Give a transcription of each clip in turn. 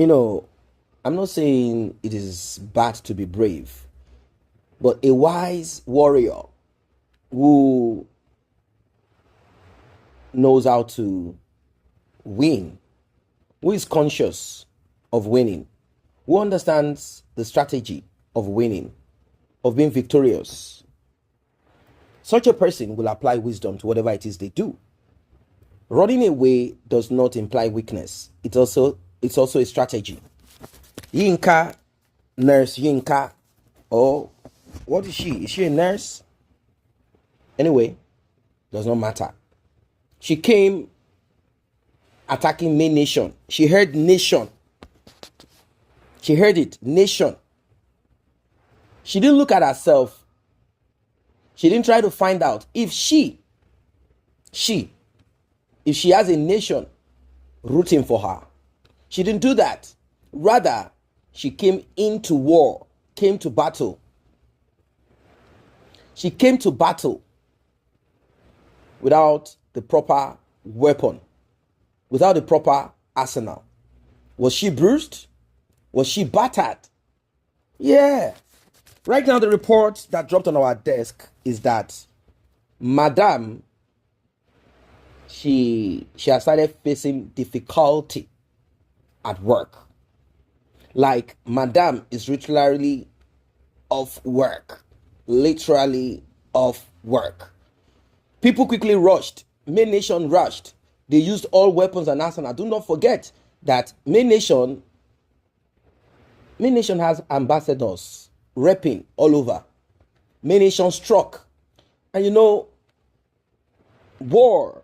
You know, I'm not saying it is bad to be brave, but a wise warrior who knows how to win, who is conscious of winning, who understands the strategy of winning, of being victorious, such a person will apply wisdom to whatever it is they do. Running away does not imply weakness. It's also a strategy. Yinka, nurse Yinka, or what is she? Is she a nurse? Anyway, does not matter. She came attacking main nation. She heard nation. She heard it, nation. She didn't look at herself. She didn't try to find out if if she has a nation rooting for her. She didn't do that. Rather, she came into war, came to battle. She came to battle without the proper weapon, without the proper arsenal. Was she bruised? Was she battered? Yeah. Right now, the report that dropped on our desk is that Madame, she has started facing difficulty at work. Like, Madame is literally off work. Literally off work. People quickly rushed. Main Nation rushed. They used all weapons and arsenal. Do not forget that Main Nation has ambassadors repping all over. Main Nation struck. And you know, war.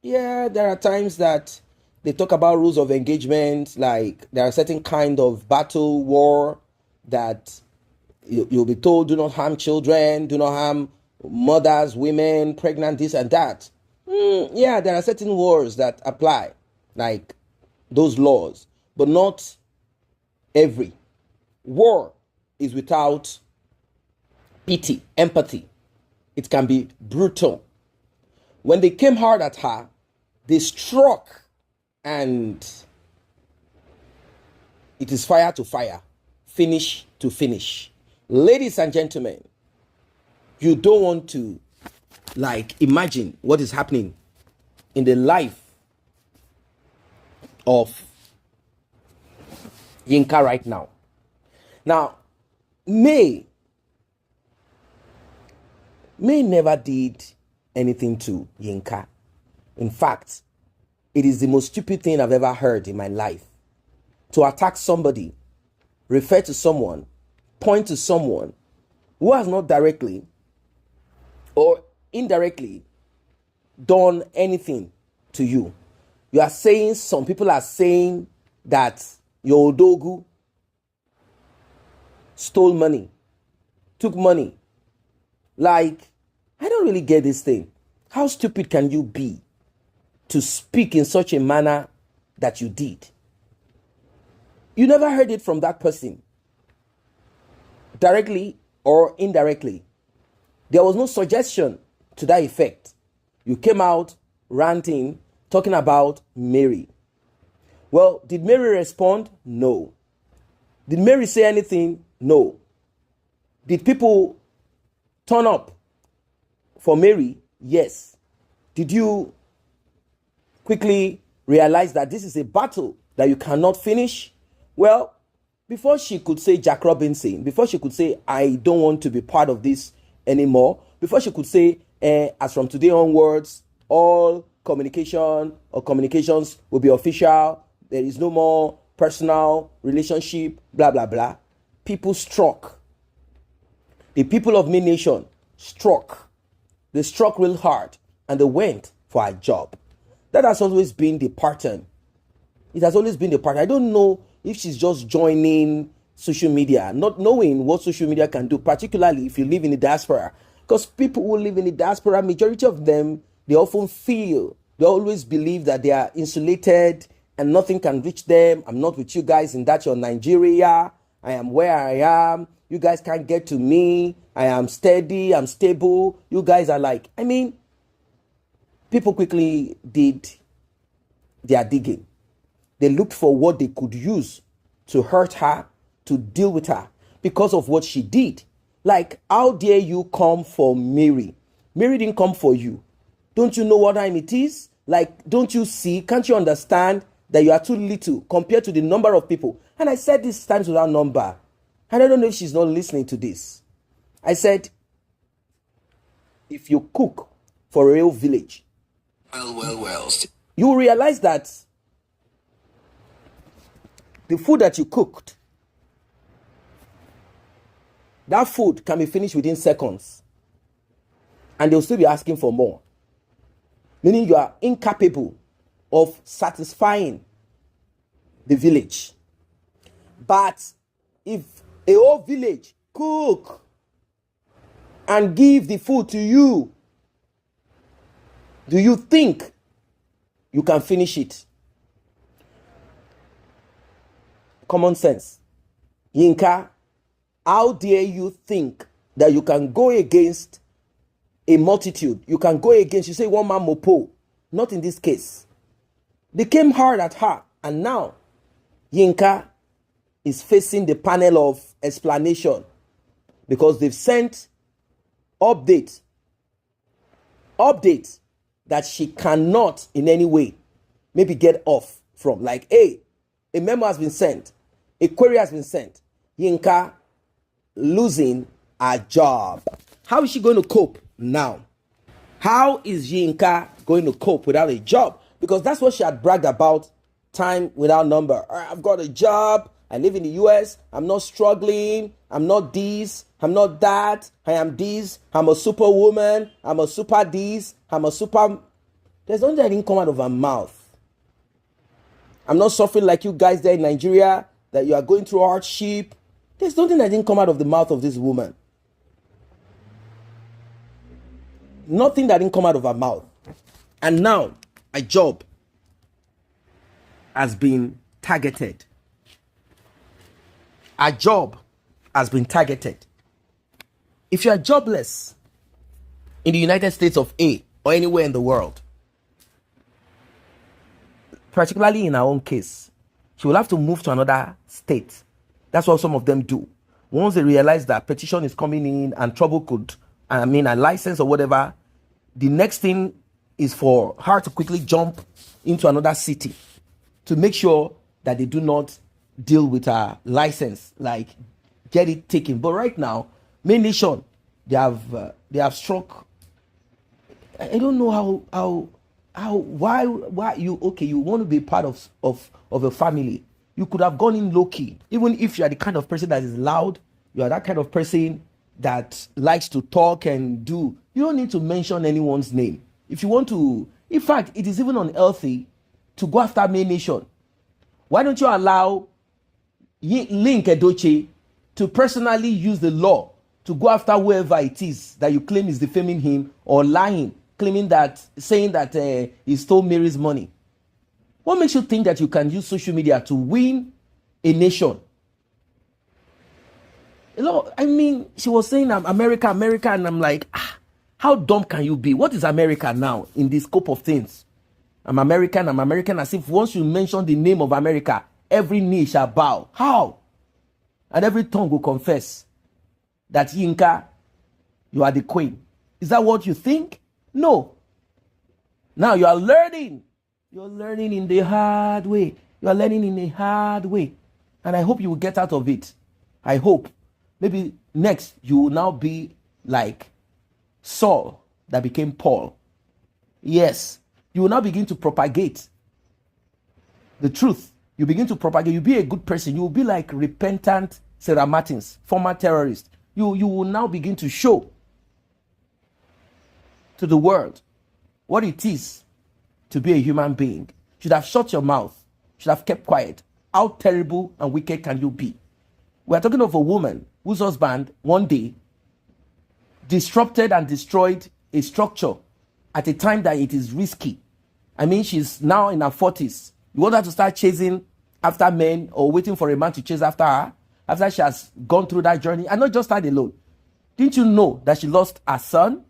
Yeah, there are times that they talk about rules of engagement, like there are certain kind of battle war that you'll be told do not harm children, do not harm mothers, women, pregnant, this and that. Yeah, there are certain wars that apply, like those laws, but not every. War is without pity, empathy. It can be brutal. When they came hard at her, they struck, and it is fire to fire, finish to finish. Ladies and gentlemen, you don't want to imagine what is happening in the life of Yinka right now. Now, May never did anything to Yinka. In fact, it is the most stupid thing I've ever heard in my life. To attack somebody, refer to someone, point to someone who has not directly or indirectly done anything to you. You are saying, some people are saying that your Odogu stole money, took money. Like, I don't really get this thing. How stupid can you be to speak in such a manner that you did? You never heard it from that person, directly or indirectly. There was no suggestion to that effect. You came out ranting, talking about Mary. Well, did Mary respond? No. Did Mary say anything? No. Did people turn up for Mary? Yes. Did you quickly realize that this is a battle that you cannot finish? Well, before she could say Jack Robinson, before she could say, I don't want to be part of this anymore, before she could say, as from today onwards, all communication or communications will be official, there is no more personal relationship, blah, blah, blah, people struck. The people of Main Nation struck. They struck real hard and they went for a job. That has always been the pattern. It has always been the pattern. I don't know if she's just joining social media, not knowing what social media can do, particularly if you live in the diaspora. Because people who live in the diaspora, majority of them, they always believe that they are insulated and nothing can reach them. I'm not with you guys in that you're Nigeria. I am where I am. You guys can't get to me. I am steady. I'm stable. You guys are like, people quickly did their digging. They looked for what they could use to hurt her, to deal with her because of what she did. Like, how dare you come for Mary? Mary didn't come for you. Don't you know what time it is? Like, don't you see? Can't you understand that you are too little compared to the number of people? And I said this times without number. And I don't know if she's not listening to this. I said, if you cook for a real village, you will realize that the food that you cooked, that food can be finished within seconds. And they'll still be asking for more. Meaning you are incapable of satisfying the village. But if a whole village cook and give the food to you, do you think you can finish it? Common sense. Yinka, how dare you think that you can go against a multitude? You can go against, you say one man mopo. Not in this case. They came hard at her. And now, Yinka is facing the panel of explanation because they've sent update that she cannot in any way maybe get off from. Like, hey, a memo has been sent. A query has been sent. Yinka losing her job. How is she going to cope now? How is Yinka going to cope without a job? Because that's what she had bragged about time without number. I've got a job. I live in the US. I'm not struggling. I'm not this. I'm not that. I am this. I'm a superwoman. I'm a super this. I'm a super... There's nothing that didn't come out of her mouth. I'm not suffering like you guys there in Nigeria, that you are going through hardship. There's nothing that didn't come out of the mouth of this woman. Nothing that didn't come out of her mouth. And now, a job has been targeted. A job has been targeted. If you are jobless in the United States of A or anywhere in the world, particularly in our own case, she will have to move to another state. That's what some of them do. Once they realize that petition is coming in and trouble could, a license or whatever, the next thing is for her to quickly jump into another city to make sure that they do not deal with her license, like get it taken. But right now, main nation, they have struck. I don't know why you want to be part of a family. You could have gone in low key. Even if you are the kind of person that is loud, you are that kind of person that likes to talk and do. You don't need to mention anyone's name. If you want to, in fact, it is even unhealthy to go after main nation. Why don't you allow Linc Edochie to personally use the law to go after whoever it is that you claim is defaming him or lying, saying that he stole Mary's money? What makes you think that you can use social media to win a nation? She was saying I'm America, and I'm like, how dumb can you be? What is America now in the scope of things? I'm American, as if once you mention the name of America, every knee shall bow. How? And every tongue will confess that Yinka, you are the queen. Is that what you think? No. Now you are learning. You're learning in the hard way. You are learning in a hard way. And I hope you will get out of it. I hope. Maybe next you will now be like Saul that became Paul. Yes. You will now begin to propagate the truth. You begin to propagate. You be a good person. You will be like repentant Sarah Martins, former terrorist. You will now begin to show to the world what it is to be a human being. You should have shut your mouth. You should have kept quiet. How terrible and wicked can you be? We are talking of a woman whose husband one day disrupted and destroyed a structure at a time that it is risky. She's now in her 40s. You want her to start chasing after men or waiting for a man to chase after her after she has gone through that journey? And not just that alone. Didn't you know that she lost her son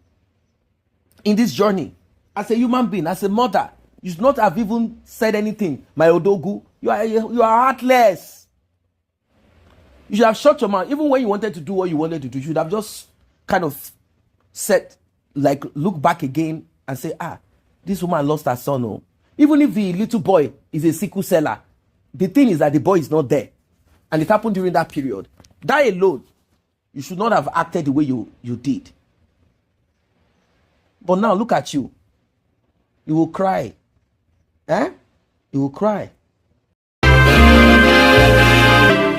in this journey? As a human being, as a mother, you should not have even said anything. My Odogu, you are heartless. You should have shut your mouth. Even when you wanted to do what you wanted to do, you should have just kind of said, like, look back again and say, this woman lost her son. Oh. Even if the little boy is a sickle seller, the thing is that the boy is not there. And it happened during that period. That alone, you should not have acted the way you did. But now look at you. You will cry. You will cry.